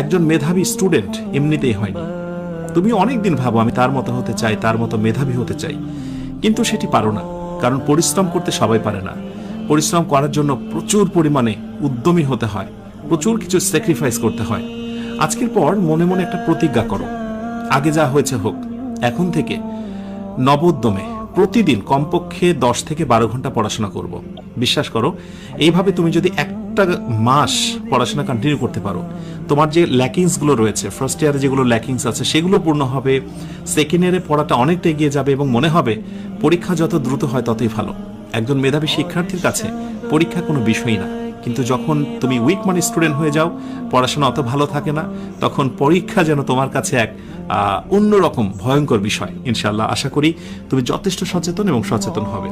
একজন মেধাবী স্টুডেন্ট এমনিতেই হয়নি। তুমি অনেক দিন ভাবো আমি তার মতো হতে চাই, তার মতো মেধাবী হতে চাই, কিন্তু সেটি পারো না, কারণ পরিশ্রম করতে সবাই পারে না। পরিশ্রম করার জন্য প্রচুর পরিমাণে উদ্যমী হতে হয়, প্রচুর কিছু স্যাক্রিফাইস করতে হয়। আজকের পর মনে মনে একটা প্রতিজ্ঞা করো, আগে যা হয়েছে হোক, এখন থেকে নবোদ্যমে প্রতিদিন কমপক্ষে 10 থেকে 12 ঘন্টা পড়াশোনা করব। বিশ্বাস করো, এইভাবে তুমি যদি একটা মাস পড়াশোনা কন্টিনিউ করতে পারো, তোমার যে ল্যাকিংসগুলো রয়েছে, ফার্স্ট ইয়ারে যেগুলো ল্যাকিংস আছে সেগুলো পূর্ণ হবে, সেকেন্ড ইয়ারে পড়াটা অনেকটা এগিয়ে যাবে এবং মনে হবে পরীক্ষা যত দ্রুত হয় ততই ভালো। একজন মেধাবী শিক্ষার্থীর কাছে পরীক্ষা কোনো বিষয়ই না, কিন্তু যখন তুমি উইক মানি স্টুডেন্ট হয়ে যাও, পড়াশোনা অত ভালো থাকে না, তখন পরীক্ষা যেন তোমার কাছে এক অন্যরকম ভয়ঙ্কর বিষয়। ইনশাআল্লাহ আশা করি তুমি যথেষ্ট সচেতন এবং সচেতন হবে।